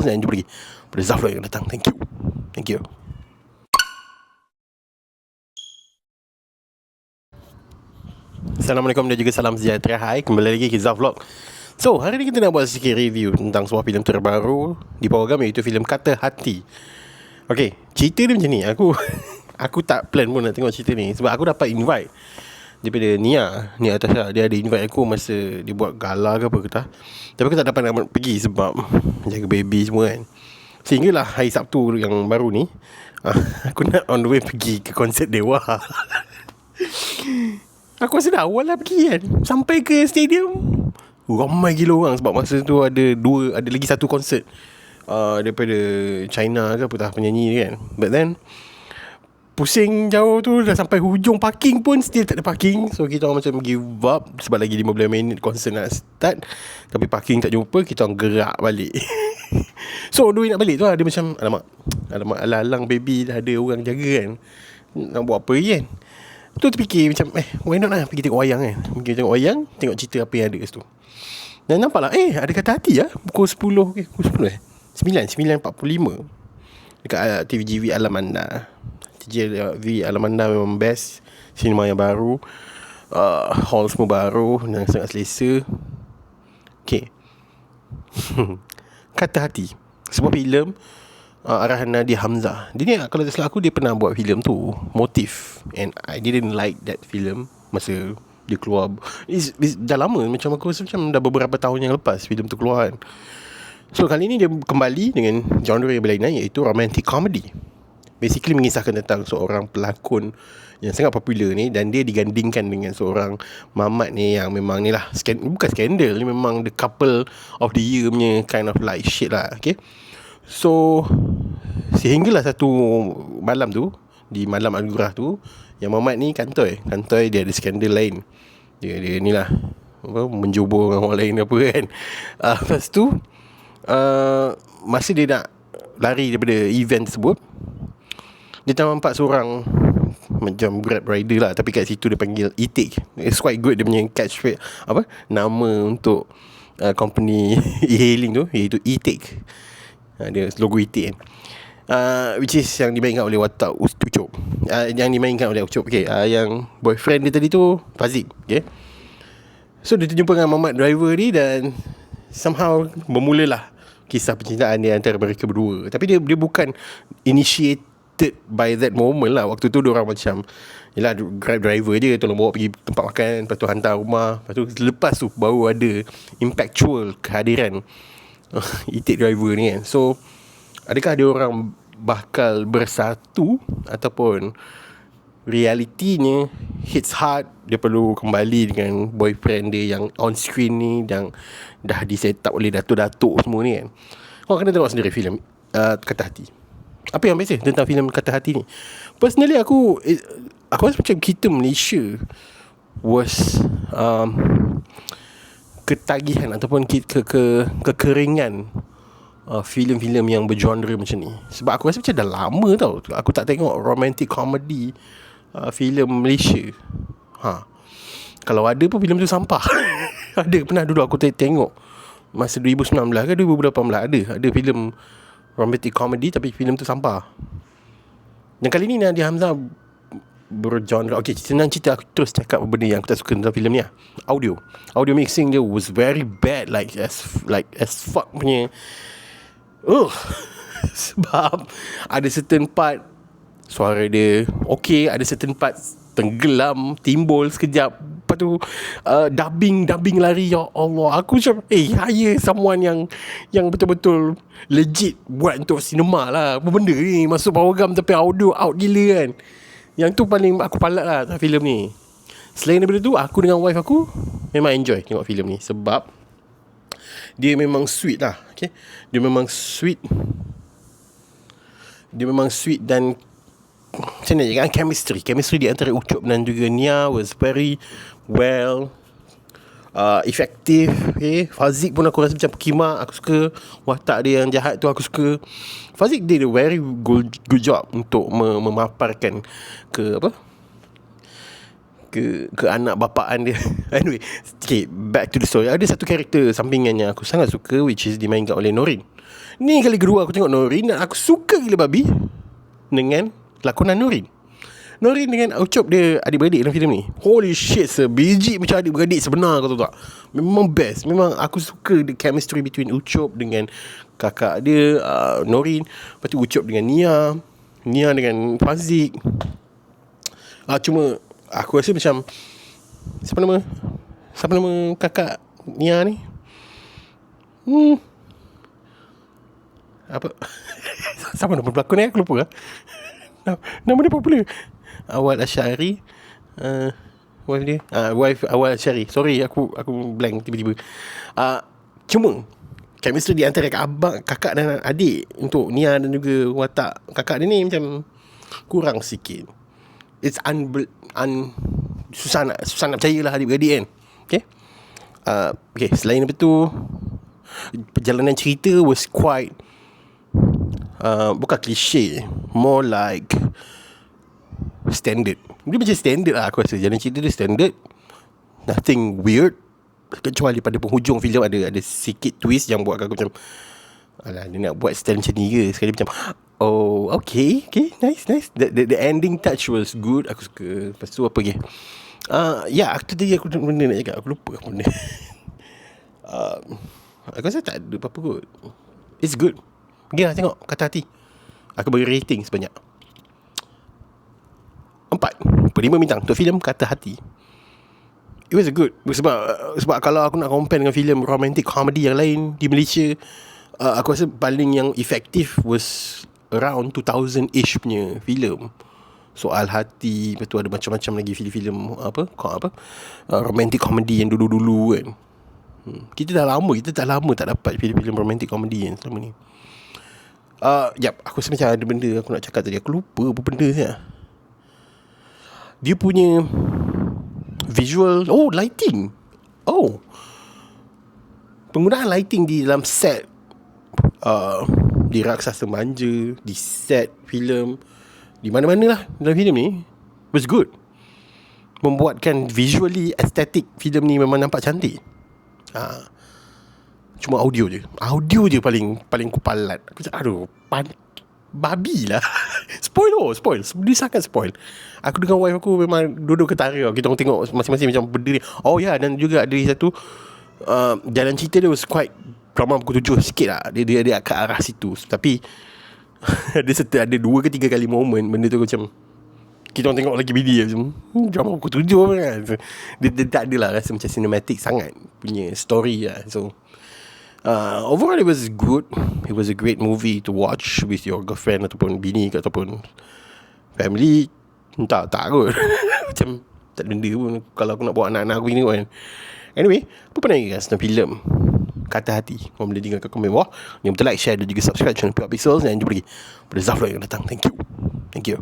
Dan jumpa lagi pada Zaf yang datang. Thank you. Assalamualaikum dan juga salam sejahtera. Hai, kembali lagi ke Zaf Vlog. So, hari ni kita nak buat sikit review tentang sebuah filem terbaru di program, iaitu filem Kata Hati. Okay, cerita dia macam ni. Aku tak plan pun nak tengok cerita ni, sebab aku dapat invite daripada Nia Atasha. Dia ada invite aku masa dia buat gala ke apa ke tak. Tapi aku tak dapat nak pergi sebab jaga baby semua kan. Sehinggalah hari Sabtu yang baru ni, aku nak on the way pergi ke konsert Dewa. Aku rasa dah awal lah pergi kan. Sampai ke stadium, ramai gila orang. Sebab masa tu ada lagi satu konsert daripada China ke apa tak, penyanyi kan. But then pusing jauh tu, dah sampai hujung parking pun still tak ada parking. So kita orang macam give up, sebab lagi 15 minit konsert nak start, tapi parking tak jumpa. Kita orang gerak balik. So on the way nak balik tu ada macam alamak, alang baby dah ada orang jaga kan. Nak buat apa kan. Tu terfikir macam why not lah pergi tengok wayang kan. Pergi tengok wayang, tengok cerita apa yang ada kat situ. Dan nampak lah ada Kata Hati lah. Pukul 10 pukul 10 9:45 dekat TVGV Alamanda. TVGV Alamanda memang best. Cinema yang baru, hall semua baru dan sangat selesa. Okay. Kata Hati, sebuah filem arahan Nadia Hamzah. Dia ni, kalau tak salah aku, dia pernah buat filem tu, Motif, and I didn't like that film masa dia keluar. Dah lama, macam aku rasa macam dah beberapa tahun yang lepas filem tu keluar kan. So kali ni dia kembali dengan genre yang berlainan, iaitu romantic comedy. Basically mengisahkan tentang seorang pelakon yang sangat popular ni, dan dia digandingkan dengan seorang mamat ni yang memang ni lah bukan skandal, ni memang the couple of the year punya kind of like shit lah. Okay, so sehinggalah satu malam tu, di malam anugerah tu, yang mamat ni kantoi dia ada skandal lain. Dia ni lah menjubur dengan orang lain apa kan. Lepas tu masa dia nak lari daripada event tersebut, dia nampak seorang macam Grab rider lah, tapi kat situ dia panggil E-Take. It's quite good, dia punya catchphrase, nama untuk company e-hailing tu, iaitu E-Take. Dia logo E-Take kan. Which is yang dimainkan oleh watak Ucup. Yang dimainkan oleh Ucup. Okay, yang boyfriend dia tadi tu Fazik. Okay, so dia terjumpa dengan mamat driver ni, dan somehow bermulalah kisah percintaan dia antara mereka berdua. Tapi dia bukan initiated by that moment lah. Waktu tu diorang macam, yelah, Grab driver je, tolong bawa pergi tempat makan, lepas tu hantar rumah, lepas tu baru ada impactual kehadiran E-Take driver ni kan. So adakah dia orang bakal bersatu, ataupun realitinya hits hard, dia perlu kembali dengan boyfriend dia yang on screen ni, yang dah di set up oleh datuk-datuk semua ni kan. Kau kena tengok sendiri filem Kata Hati. Apa yang best tentang filem Kata Hati ni, personally aku rasa macam kita Malaysia was ketagihan ataupun kekeringan filem-filem yang bergenre macam ni. Sebab aku rasa macam dah lama tau aku tak tengok romantic comedy filem Malaysia. Kalau ada pun filem tu sampah. Ada pernah dulu aku tengok masa 2019 ke 2018, ada filem romantic comedy, tapi filem tu sampah. Dan kali ni Nadia Hamzah bergenre. Okay, senang cerita, aku terus cakap benda yang aku tak suka tentang filem ni lah. Audio mixing dia was very bad, like as fuck punya. Sebab ada certain part suara dia okay, ada certain part tenggelam, timbul sekejap, lepas tu dubbing lari. Ya Allah, aku macam hire someone yang betul-betul legit buat untuk sinema lah. Apa benda ni, masuk program tapi audio out gila kan. Yang tu paling aku palat lah tentang filem ni. Selain daripada tu, aku dengan wife aku memang enjoy tengok filem ni, sebab dia memang sweet lah. Okay, dia memang sweet dan macam mana kan, chemistry di antara Ucup dan juga Nia was very well effective. Okay, Fazik pun aku rasa macam pekimak. Aku suka watak dia yang jahat tu, aku suka. Fazik did a very good job untuk memaparkan ke anak bapaan dia. Anyway, okay, back to the story. Ada satu karakter sampingan yang aku sangat suka, which is dimainkan oleh Norin. Ni kali kedua aku tengok Norin, dan aku suka gila babi dengan lakonan Norin dengan Ucup, dia adik-beradik dalam filem ni. Holy shit, sebiji macam adik-beradik sebenar, kau tahu tak? Memang best. Memang aku suka the chemistry between Ucup dengan kakak dia, Norin. Lepas tu Ucup dengan Nia dengan Fazik. Cuma aku rasa macam Siapa nama kakak Nia ni? Apa? Siapa nama pelakon ni? Aku lupa lah. Nama dia popular. Awal Asyari, wife dia, wife Awal Asyari. Sorry, aku blank tiba-tiba. Cuma chemistry di antara kakak dan adik untuk Nia dan juga watak kakak dia ni macam kurang sikit. It's susah nak percaya lah adik-beradik kan. Okay, selain itu tu, perjalanan cerita was quite bukan cliche, more like standard. Dia macam standard lah aku rasa. Jalan cerita dia standard, nothing weird, kecuali pada penghujung filem ada sikit twist yang buat aku macam, alah, dia nak buat style macam ni ke. Sekali macam, oh okay, nice. The ending touch was good. Aku suka. Lepas tu apa lagi? Aku tadi aku benda nak cakap, aku lupa apa benda. Aku rasa tak ada apa-apa kot. It's good. Pergilah tengok Kata Hati. Aku bagi rating sebanyak 4/5 bintang untuk filem Kata Hati. It was good. Sebab kalau aku nak compare dengan filem romantic comedy yang lain di Malaysia, aku rasa paling yang efektif was around 2000-ish punya filem. Soal Hati. Lepas tu ada macam-macam lagi filem-filem romantic comedy yang dulu-dulu kan. Kita dah lama tak dapat filem-filem romantic comedy yang selama ni. Aku rasa macam ada benda aku nak cakap tadi. Aku lupa apa benda saya. Dia punya visual, lighting. Penggunaan lighting di dalam set, di Raksasa Manja, di set filem, di mana-mana lah dalam filem ni was good. Membuatkan visually aesthetic filem ni memang nampak cantik. Cuma audio je paling kupalat. Aku cakap, aduh, babi lah. Spoil. Dia sangat spoil. Aku dengan wife aku memang duduk ketara. Kita orang tengok masing-masing macam berdiri. Dan juga ada satu jalan cerita dia was quite drama pukul 7 sikit lah. Dia ke arah situ. Tapi ada 2 ke 3 kali moment benda tu macam kita orang tengok lagi video macam drama pukul 7 kan. Dia tak adalah rasa macam cinematic sangat punya story lah. So overall it was good. It was a great movie to watch with your girlfriend ataupun bini ataupun family. Tak kot. Macam tak ada benda pun kalau aku nak bawa anak-anak aku ni kan. Anyway, apa pandangan guys tentang filem Kata Hati? Korang boleh tinggalkan komen bawah. Jangan lupa like, share dan juga subscribe channel Pure Pixels. Dan jumpa lagi pada Zaflo yang datang. Thank you.